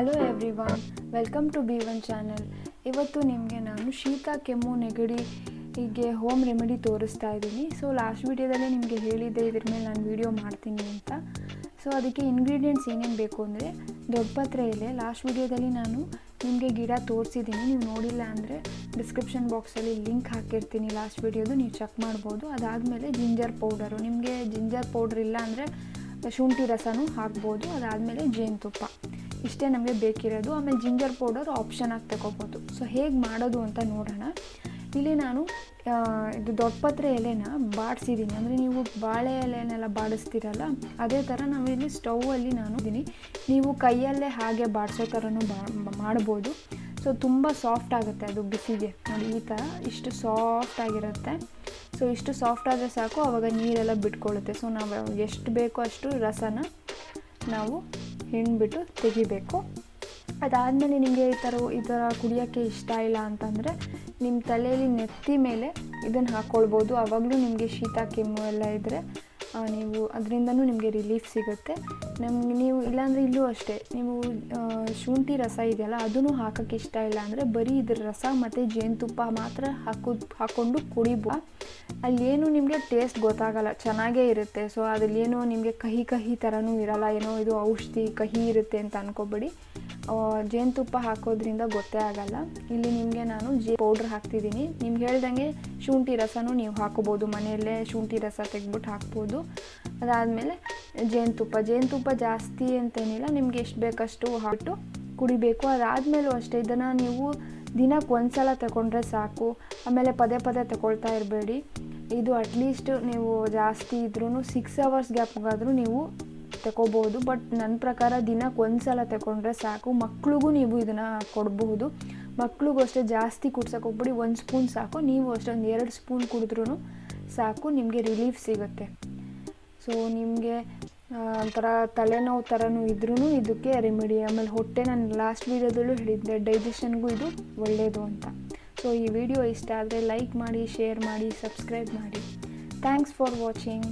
Hello everyone, welcome to B1 channel. ಇವತ್ತು ನಿಮಗೆ ನಾನು ಶೀತ, ಕೆಮ್ಮು, ನೆಗಡಿ ಹೀಗೆ ಹೋಮ್ ರೆಮಿಡಿ ತೋರಿಸ್ತಾ ಇದ್ದೀನಿ. ಸೊ ಲಾಸ್ಟ್ ವಿಡಿಯೋದಲ್ಲೇ ನಿಮಗೆ ಹೇಳಿದ್ದೆ ಇದ್ರ ಮೇಲೆ ನಾನು ವಿಡಿಯೋ ಮಾಡ್ತೀನಿ ಅಂತ. ಸೊ ಅದಕ್ಕೆ ಇಂಗ್ರೀಡಿಯೆಂಟ್ಸ್ ಏನೇನು ಬೇಕು ಅಂದರೆ ದೊಡ್ಡಪತ್ರೆ ಎಲೆ. ಲಾಸ್ಟ್ ವಿಡಿಯೋದಲ್ಲಿ ನಾನು ನಿಮಗೆ ಗಿಡ ತೋರಿಸಿದ್ದೀನಿ. ನೀವು ನೋಡಿಲ್ಲ ಅಂದರೆ ಡಿಸ್ಕ್ರಿಪ್ಷನ್ ಬಾಕ್ಸಲ್ಲಿ ಲಿಂಕ್ ಹಾಕಿರ್ತೀನಿ ಲಾಸ್ಟ್ ವಿಡಿಯೋದು, ನೀವು ಚೆಕ್ ಮಾಡ್ಬೋದು. ಅದಾದಮೇಲೆ ಜಿಂಜರ್ ಪೌಡರು, ನಿಮಗೆ ಜಿಂಜರ್ ಪೌಡ್ರ್ ಇಲ್ಲ ಅಂದರೆ ಶುಂಠಿ ರಸನೂ ಹಾಕ್ಬೋದು. ಅದಾದಮೇಲೆ ಜೇನುತುಪ್ಪ, ಇಷ್ಟೇ ನಮಗೆ ಬೇಕಿರೋದು. ಆಮೇಲೆ ಜಿಂಜರ್ ಪೌಡರ್ ಆಪ್ಷನ್ ಆಗಿ ತಗೋಬೋದು. ಸೊ ಹೇಗೆ ಮಾಡೋದು ಅಂತ ನೋಡೋಣ. ಇಲ್ಲಿ ನಾನು ಇದು ದೊಡ್ಡಪತ್ರೆ ಎಲೆನ ಬಾಡಿಸಿದ್ದೀನಿ. ಅಂದರೆ ನೀವು ಬಾಳೆ ಎಲೆನೆಲ್ಲ ಬಾಡಿಸ್ತೀರಲ್ಲ, ಅದೇ ಥರ ನಾವಿಲ್ಲಿ ಸ್ಟೌವಲ್ಲಿ ನಾನು ಇದ್ದೀನಿ. ನೀವು ಕೈಯಲ್ಲೇ ಹಾಗೆ ಬಾಡಿಸೋ ಥರನೂ ಮಾಡ್ಬೋದು. ಸೊ ತುಂಬ ಸಾಫ್ಟ್ ಆಗುತ್ತೆ ಅದು ಬಿಸಿಗೆ. ನೋಡಿ ಈ ಥರ ಇಷ್ಟು ಸಾಫ್ಟ್ ಆಗಿರುತ್ತೆ. ಸೊ ಇಷ್ಟು ಸಾಫ್ಟ್ ಆದರೆ ಸಾಕು, ಆವಾಗ ನೀರೆಲ್ಲ ಬಿಟ್ಕೊಳ್ಳುತ್ತೆ. ಸೊ ನಾವು ಎಷ್ಟು ಬೇಕೋ ಅಷ್ಟು ರಸನ ನಾವು ಹಿಂಡ್ಬಿಟ್ಟು ತೆಗಿಬೇಕು. ಅದಾದಮೇಲೆ ನಿಮಗೆ ಈ ಥರ ಕುಡಿಯೋಕ್ಕೆ ಇಷ್ಟ ಇಲ್ಲ ಅಂತಂದರೆ ನಿಮ್ಮ ತಲೆಯಲ್ಲಿ ನೆತ್ತಿ ಮೇಲೆ ಇದನ್ನು ಹಾಕ್ಕೊಳ್ಬೋದು. ಆವಾಗಲೂ ನಿಮಗೆ ಶೀತ ಕೆಮ್ಮು ಎಲ್ಲ ಇದ್ದರೆ ನೀವು ಅದರಿಂದನೂ ನಿಮಗೆ ರಿಲೀಫ್ ಸಿಗುತ್ತೆ. ನೀವು ಇಲ್ಲಾಂದರೆ ಇಲ್ಲೂ ಅಷ್ಟೇ, ನೀವು ಶುಂಠಿ ರಸ ಇದೆಯಲ್ಲ ಅದನ್ನು ಹಾಕೋಕ್ಕೆ ಇಷ್ಟ ಇಲ್ಲ ಅಂದರೆ ಬರೀ ಇದ್ರ ರಸ ಮತ್ತು ಜೇನುತುಪ್ಪ ಮಾತ್ರ ಹಾಕ್ಕೊಂಡು ಕುಡಿಬೋದು. ಅಲ್ಲೇನು ನಿಮಗೆ ಟೇಸ್ಟ್ ಗೊತ್ತಾಗಲ್ಲ, ಚೆನ್ನಾಗೇ ಇರುತ್ತೆ. ಸೊ ಅದರಲ್ಲೇನು ನಿಮಗೆ ಕಹಿ ಥರನೂ ಇರಲ್ಲ. ಏನೋ ಇದು ಔಷಧಿ ಕಹಿ ಇರುತ್ತೆ ಅಂತ ಅಂದ್ಕೊಬೇಡಿ. ಜೇನುತುಪ್ಪ ಹಾಕೋದ್ರಿಂದ ಗೊತ್ತೇ ಆಗಲ್ಲ. ಇಲ್ಲಿ ನಿಮಗೆ ನಾನು ಪೌಡ್ರ್ ಹಾಕ್ತಿದ್ದೀನಿ. ನಿಮ್ಗೆ ಹೇಳ್ದಂಗೆ ಶುಂಠಿ ರಸನೂ ನೀವು ಹಾಕೋಬೋದು, ಮನೆಯಲ್ಲೇ ಶುಂಠಿ ರಸ ತೆಗೆದ್ಬಿಟ್ಟು ಹಾಕ್ಬೋದು. ಅದಾದಮೇಲೆ ಜೇನುತುಪ್ಪ ಜಾಸ್ತಿ ಅಂತೇನಿಲ್ಲ, ನಿಮ್ಗೆ ಎಷ್ಟು ಬೇಕಷ್ಟು ಹಾಕ್ಬಿಟ್ಟು ಕುಡಿಬೇಕು. ಅದಾದಮೇಲೂ ಅಷ್ಟೇ, ಇದನ್ನು ನೀವು ದಿನಕ್ಕೆ ಒಂದು ಸಲ ತಗೊಂಡ್ರೆ ಸಾಕು. ಆಮೇಲೆ ಪದೇ ತಗೊಳ್ತಾ ಇರಬೇಡಿ. ಇದು ಅಟ್ಲೀಸ್ಟ್ ನೀವು ಜಾಸ್ತಿ ಇದ್ರೂ 6 hours ಗ್ಯಾಪ್ಗಾದರೂ ನೀವು ತಗೋಬೋದು. ಬಟ್ ನನ್ನ ಪ್ರಕಾರ ದಿನಕ್ಕೆ ಒಂದು ಸಲ ತಗೊಂಡ್ರೆ ಸಾಕು. ಮಕ್ಳಿಗೂ ನೀವು ಇದನ್ನು ಕೊಡಬಹುದು. ಮಕ್ಳಿಗೂ ಅಷ್ಟೇ ಜಾಸ್ತಿ ಕುಡ್ಸೋಕೆ ಹೋಗ್ಬಿಡಿ, 1 ಸ್ಪೂನ್ ಸಾಕು. ನೀವು ಅಷ್ಟೇ ಒಂದು 2 ಸ್ಪೂನ್ ಕುಡಿದ್ರೂ ಸಾಕು, ನಿಮಗೆ ರಿಲೀಫ್ ಸಿಗುತ್ತೆ. ಸೊ ನಿಮಗೆ ಒಂಥರ ತಲೆನೋವು ಥರನೂ ಇದ್ರೂ ಇದಕ್ಕೆ ರೆಮಿಡಿ. ಆಮೇಲೆ ಹೊಟ್ಟೆ, ನಾನು ಲಾಸ್ಟ್ ವೀಡಿಯೋದಲ್ಲೂ ಹೇಳಿದ್ದೆ ಡೈಜೆಷನ್ಗೂ ಇದು ಒಳ್ಳೆಯದು ಅಂತ. ಸೊ ಈ ವಿಡಿಯೋ ಇಷ್ಟ ಆದರೆ ಲೈಕ್ ಮಾಡಿ, ಶೇರ್ ಮಾಡಿ, ಸಬ್ಸ್ಕ್ರೈಬ್ ಮಾಡಿ. Thanks for watching.